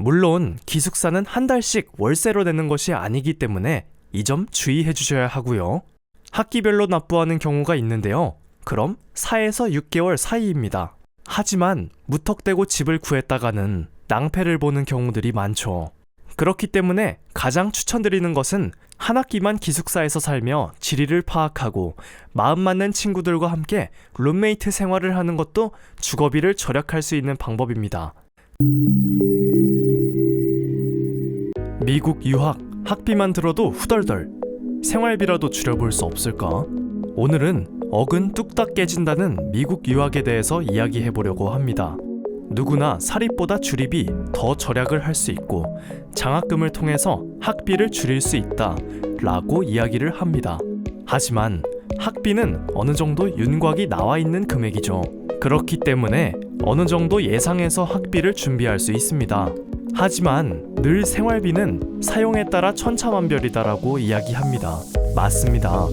물론 기숙사는 한 달씩 월세로 내는 것이 아니기 때문에 이 점 주의해 주셔야 하고요. 학기별로 납부하는 경우가 있는데요. 그럼 4에서 6개월 사이입니다. 하지만 무턱대고 집을 구했다가는 낭패를 보는 경우들이 많죠. 그렇기 때문에 가장 추천드리는 것은 한 학기만 기숙사에서 살며 지리를 파악하고 마음 맞는 친구들과 함께 룸메이트 생활을 하는 것도 주거비를 절약할 수 있는 방법입니다. 미국 유학, 학비만 들어도 후덜덜. 생활비라도 줄여볼 수 없을까? 오늘은 어근 뚝딱 깨진다는 미국 유학에 대해서 이야기해보려고 합니다. 누구나 사립보다 주립이 더 절약을 할 수 있고 장학금을 통해서 학비를 줄일 수 있다 라고 이야기를 합니다. 하지만 학비는 어느 정도 윤곽이 나와 있는 금액이죠. 그렇기 때문에 어느 정도 예상해서 학비를 준비할 수 있습니다. 하지만 늘 생활비는 사용에 따라 천차만별이다라고 이야기합니다. 맞습니다.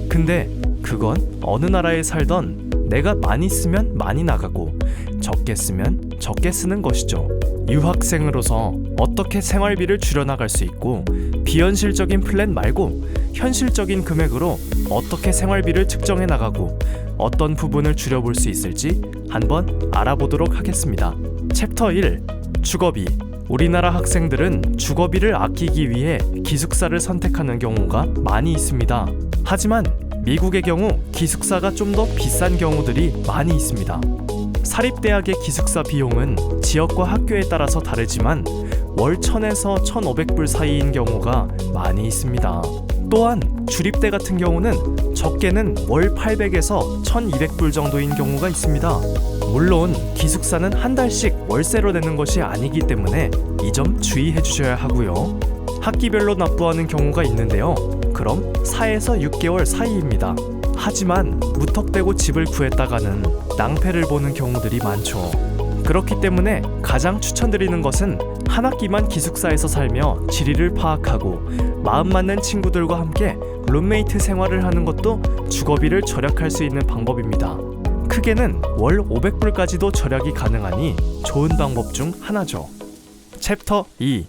근데 그건 어느 나라에 살던 내가 많이 쓰면 많이 나가고 적게 쓰면 적게 쓰는 것이죠. 유학생으로서 어떻게 생활비를 줄여나갈 수 있고 비현실적인 플랜 말고 현실적인 금액으로 어떻게 생활비를 측정해 나가고 어떤 부분을 줄여볼 수 있을지 한번 알아보도록 하겠습니다. 챕터 1. 주거비. 우리나라 학생들은 주거비를 아끼기 위해 기숙사를 선택하는 경우가 많이 있습니다. 하지만 미국의 경우 기숙사가 좀 더 비싼 경우들이 많이 있습니다. 사립대학의 기숙사 비용은 지역과 학교에 따라서 다르지만 월 1000에서 1500불 사이인 경우가 많이 있습니다. 또한 주립대 같은 경우는 적게는 월 800에서 1200불 정도인 경우가 있습니다. 물론 기숙사는 한 달씩 월세로 내는 것이 아니기 때문에 이 점 주의해 주셔야 하고요. 학기별로 납부하는 경우가 있는데요. 그럼 4에서 6개월 사이입니다. 하지만 무턱대고 집을 구했다가는 낭패를 보는 경우들이 많죠. 그렇기 때문에 가장 추천드리는 것은 한 학기만 기숙사에서 살며 지리를 파악하고 마음 맞는 친구들과 함께 룸메이트 생활을 하는 것도 주거비를 절약할 수 있는 방법입니다. 크게는 월 500불까지도 절약이 가능하니 좋은 방법 중 하나죠. 챕터 2.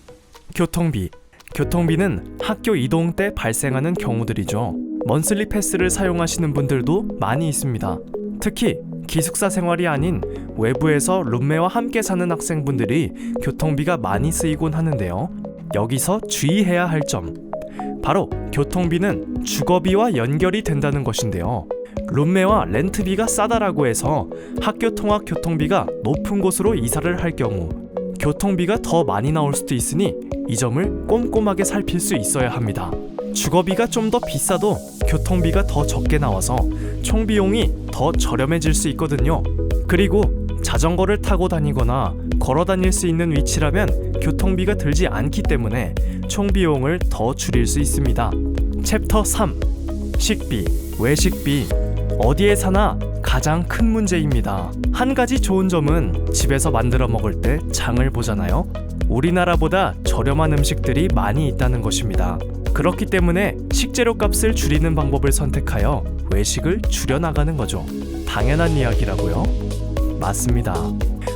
교통비. 교통비는 학교 이동 때 발생하는 경우들이죠. 먼슬리 패스를 사용하시는 분들도 많이 있습니다. 특히 기숙사 생활이 아닌 외부에서 룸메와 함께 사는 학생분들이 교통비가 많이 쓰이곤 하는데요. 여기서 주의해야 할 점, 바로 교통비는 주거비와 연결이 된다는 것인데요. 룸메와 렌트비가 싸다라고 해서 학교 통학 교통비가 높은 곳으로 이사를 할 경우 교통비가 더 많이 나올 수도 있으니 이 점을 꼼꼼하게 살필 수 있어야 합니다. 주거비가 좀 더 비싸도 교통비가 더 적게 나와서 총 비용이 더 저렴해질 수 있거든요. 그리고 자전거를 타고 다니거나 걸어 다닐 수 있는 위치라면 교통비가 들지 않기 때문에 총 비용을 더 줄일 수 있습니다. 챕터 3. 식비, 외식비. 어디에 사나 가장 큰 문제입니다. 한 가지 좋은 점은 집에서 만들어 먹을 때 장을 보잖아요. 우리나라보다 저렴한 음식들이 많이 있다는 것입니다. 그렇기 때문에 식재료 값을 줄이는 방법을 선택하여 외식을 줄여나가는 거죠. 당연한 이야기라고요? 맞습니다.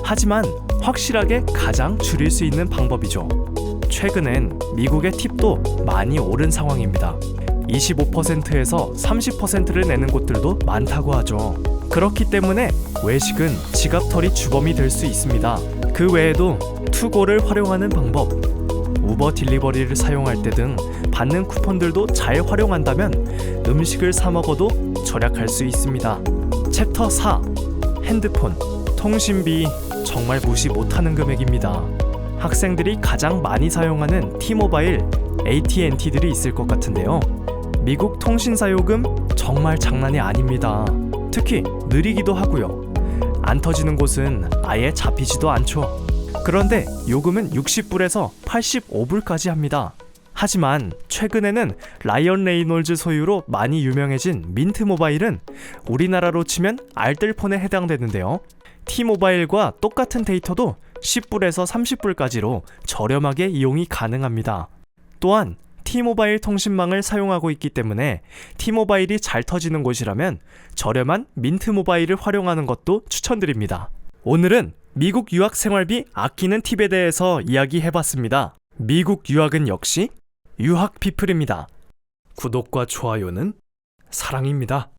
하지만 확실하게 가장 줄일 수 있는 방법이죠. 최근엔 미국의 팁도 많이 오른 상황입니다. 25%에서 30%를 내는 곳들도 많다고 하죠. 그렇기 때문에 외식은 지갑털이 주범이 될 수 있습니다. 그 외에도 투고를 활용하는 방법, 우버 딜리버리를 사용할 때 등 받는 쿠폰들도 잘 활용한다면 음식을 사 먹어도 절약할 수 있습니다. 챕터 4. 핸드폰, 통신비. 정말 무시 못하는 금액입니다. 학생들이 가장 많이 사용하는 T-모바일, AT&T들이 있을 것 같은데요. 미국 통신사 요금 정말 장난이 아닙니다. 특히 느리기도 하고요. 안 터지는 곳은 아예 잡히지도 않죠. 그런데 요금은 60불에서 85불까지 합니다. 하지만 최근에는 라이언 레이놀즈 소유로 많이 유명해진 민트 모바일은 우리나라로 치면 알뜰폰에 해당되는데요. T모바일과 똑같은 데이터도 10불에서 30불까지로 저렴하게 이용이 가능합니다. 또한 T모바일 통신망을 사용하고 있기 때문에 T모바일이 잘 터지는 곳이라면 저렴한 민트 모바일을 활용하는 것도 추천드립니다. 오늘은 미국 유학 생활비 아끼는 팁에 대해서 이야기해봤습니다. 미국 유학은 역시 유학 피플입니다. 구독과 좋아요는 사랑입니다.